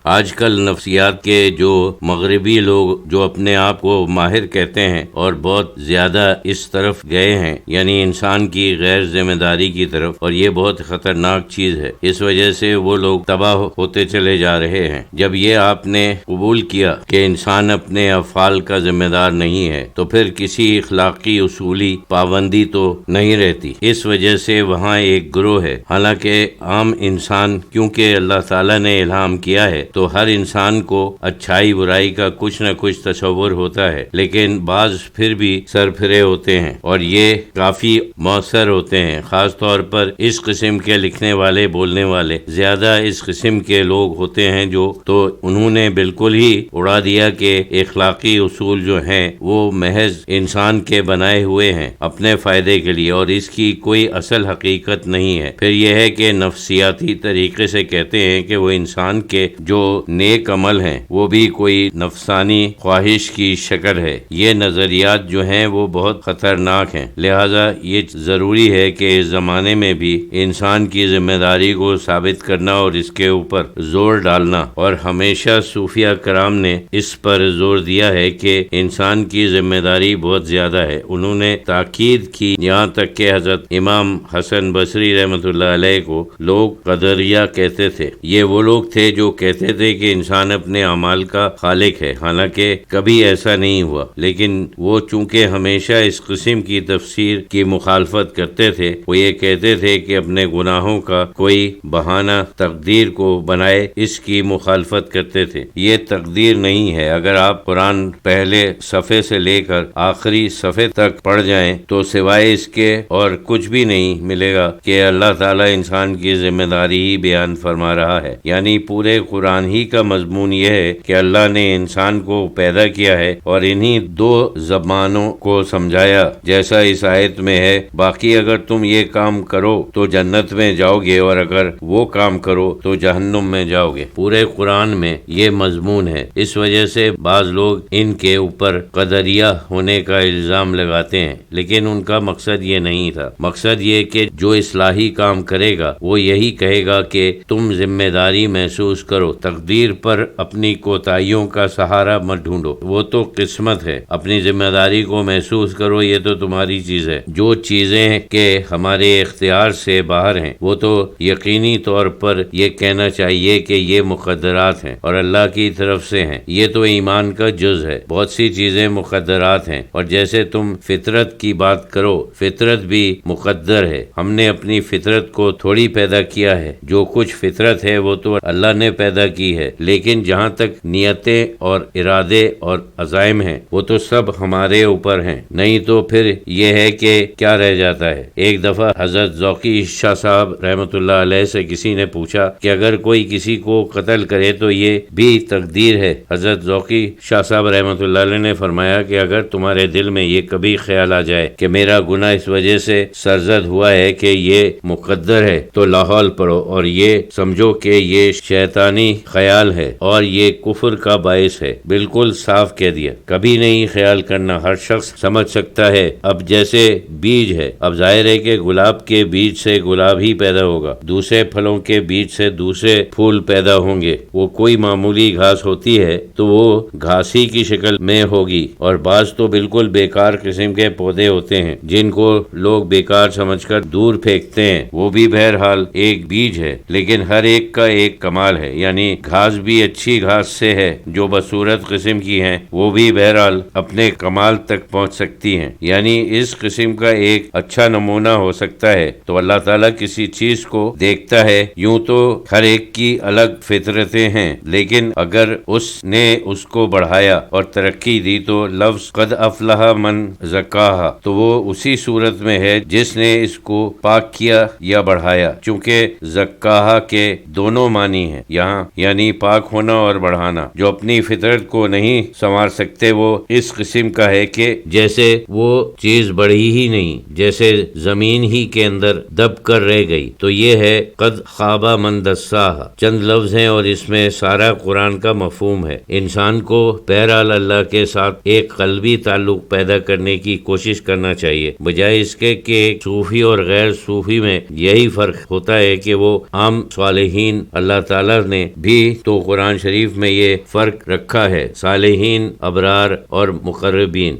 آج کل نفسیات کے جو مغربی لوگ جو اپنے آپ کو ماہر کہتے ہیں اور بہت زیادہ اس طرف گئے ہیں، یعنی انسان کی غیر ذمہ داری کی طرف، اور یہ بہت خطرناک چیز ہے۔ اس وجہ سے وہ لوگ تباہ ہوتے چلے جا رہے ہیں۔ جب یہ آپ نے قبول کیا کہ انسان اپنے افعال کا ذمہ دار نہیں ہے، تو پھر کسی اخلاقی اصولی پابندی تو نہیں رہتی۔ اس وجہ سے وہاں ایک گروہ ہے، حالانکہ عام انسان، کیونکہ اللہ تعالیٰ نے الہام کیا ہے تو ہر انسان کو اچھائی برائی کا کچھ نہ کچھ تصور ہوتا ہے، لیکن بعض پھر بھی سرپھرے ہوتے ہیں اور یہ کافی مؤثر ہوتے ہیں۔ خاص طور پر اس قسم کے لکھنے والے، بولنے والے زیادہ اس قسم کے لوگ ہوتے ہیں جو تو انہوں نے بالکل ہی اڑا دیا کہ اخلاقی اصول جو ہیں وہ محض انسان کے بنائے ہوئے ہیں اپنے فائدے کے لیے، اور اس کی کوئی اصل حقیقت نہیں ہے۔ پھر یہ ہے کہ نفسیاتی طریقے سے کہتے ہیں کہ وہ انسان کے جو نیک عمل ہیں وہ بھی کوئی نفسانی خواہش کی شکل ہے۔ یہ نظریات جو ہیں وہ بہت خطرناک ہیں، لہذا یہ ضروری ہے کہ اس زمانے میں بھی انسان کی ذمہ داری کو ثابت کرنا اور اس کے اوپر زور ڈالنا، اور ہمیشہ صوفیہ کرام نے اس پر زور دیا ہے کہ انسان کی ذمہ داری بہت زیادہ ہے۔ انہوں نے تاکید کی، یہاں تک کہ حضرت امام حسن بصری رحمۃ اللہ علیہ کو لوگ قدریہ کہتے تھے۔ یہ وہ لوگ تھے جو کہتے تھے کہ انسان اپنے اعمال کا خالق ہے، حالانکہ کبھی ایسا نہیں ہوا، لیکن وہ چونکہ ہمیشہ اس قسم کی تفسیر کی مخالفت کرتے تھے، وہ یہ کہتے تھے کہ اپنے گناہوں کا کوئی بہانہ تقدیر کو بنائے، اس کی مخالفت کرتے تھے۔ یہ تقدیر نہیں ہے۔ اگر آپ قرآن پہلے صفحے سے لے کر آخری صفحے تک پڑھ جائیں تو سوائے اس کے اور کچھ بھی نہیں ملے گا کہ اللہ تعالیٰ انسان کی ذمہ داری ہی بیان فرما رہا ہے۔ یعنی پورے قرآن ہی کا مضمون یہ ہے کہ اللہ نے انسان کو پیدا کیا ہے اور انہی دو زبانوں کو سمجھایا، جیسا اس آیت میں ہے، باقی اگر تم یہ کام کرو تو جنت میں جاؤ گے اور اگر وہ کام کرو تو جہنم میں جاؤ گے۔ پورے قرآن میں یہ مضمون ہے۔ اس وجہ سے بعض لوگ ان کے اوپر قدریہ ہونے کا الزام لگاتے ہیں، لیکن ان کا مقصد یہ نہیں تھا۔ مقصد یہ کہ جو اصلاحی کام کرے گا وہ یہی کہے گا کہ تم ذمہ داری محسوس کرو، تقدیر پر اپنی کوتاہیوں کا سہارا مت ڈھونڈو، وہ تو قسمت ہے، اپنی ذمہ داری کو محسوس کرو، یہ تو تمہاری چیز ہے۔ جو چیزیں کہ ہمارے اختیار سے باہر ہیں وہ تو یقینی طور پر یہ کہنا چاہیے کہ یہ مقدرات ہیں اور اللہ کی طرف سے ہیں، یہ تو ایمان کا جز ہے۔ بہت سی چیزیں مقدرات ہیں، اور جیسے تم فطرت کی بات کرو، فطرت بھی مقدر ہے۔ ہم نے اپنی فطرت کو تھوڑی پیدا کیا ہے، جو کچھ فطرت ہے وہ تو اللہ نے پیدا کی ہے، لیکن جہاں تک نیتیں اور ارادے اور عزائم ہیں وہ تو سب ہمارے اوپر ہیں، نہیں تو پھر یہ ہے کہ کیا رہ جاتا ہے۔ ایک دفعہ حضرت ذوقی شاہ صاحب رحمۃ اللہ علیہ سے کسی نے پوچھا کہ اگر کوئی کسی کو قتل کرے تو یہ بھی تقدیر ہے؟ حضرت ذوقی شاہ صاحب رحمۃ اللہ علیہ نے فرمایا کہ اگر تمہارے دل میں یہ کبھی خیال آ جائے کہ میرا گناہ اس وجہ سے سرزد ہوا ہے کہ یہ مقدر ہے، تو لاحول پڑھو اور یہ سمجھو کہ یہ شیطانی خیال ہے اور یہ کفر کا باعث ہے۔ بالکل صاف کہہ دیا، کبھی نہیں خیال کرنا، ہر شخص سمجھ سکتا ہے۔ اب جیسے بیج ہے، اب ظاہر ہے کہ گلاب کے بیج سے گلاب ہی پیدا ہوگا، دوسرے پھلوں کے بیج سے دوسرے پھول پیدا ہوں گے۔ وہ کوئی معمولی گھاس ہوتی ہے تو وہ گھاسی کی شکل میں ہوگی، اور بعض تو بالکل بیکار قسم کے پودے ہوتے ہیں جن کو لوگ بیکار سمجھ کر دور پھینکتے ہیں، وہ بھی بہرحال ایک بیج ہے، لیکن ہر ایک کا ایک کمال ہے۔ یعنی گھاس بھی اچھی گھاس سے ہے جو بصورت قسم کی ہیں، وہ بھی بہرحال اپنے کمال تک پہنچ سکتی ہیں، یعنی اس قسم کا ایک اچھا نمونہ ہو سکتا ہے۔ تو اللہ تعالیٰ کسی چیز کو دیکھتا ہے، یوں تو ہر ایک کی الگ فطرتیں ہیں، لیکن اگر اس نے اس کو بڑھایا اور ترقی دی تو لفظ قد افلح من زکاہا تو وہ اسی صورت میں ہے جس نے اس کو پاک کیا یا بڑھایا، چونکہ زکاہا کے دونوں معنی ہیں یہاں، یعنی پاک ہونا اور بڑھانا۔ جو اپنی فطرت کو نہیں سنوار سکتے وہ اس قسم کا ہے کہ جیسے وہ چیز بڑھی ہی نہیں، جیسے زمین ہی کے اندر دب کر رہ گئی۔ تو یہ ہے قد خواب من دساہا، چند لفظ ہیں اور اس میں سارا قرآن کا مفہوم ہے۔ انسان کو بہرحال اللہ کے ساتھ ایک قلبی تعلق پیدا کرنے کی کوشش کرنا چاہیے، بجائے اس کے کہ صوفی اور غیر صوفی میں یہی فرق ہوتا ہے کہ وہ عام صالحین اللہ تعالیٰ نے بھی بھی تو قرآن شریف میں یہ فرق رکھا ہے، صالحین، ابرار اور مقربین۔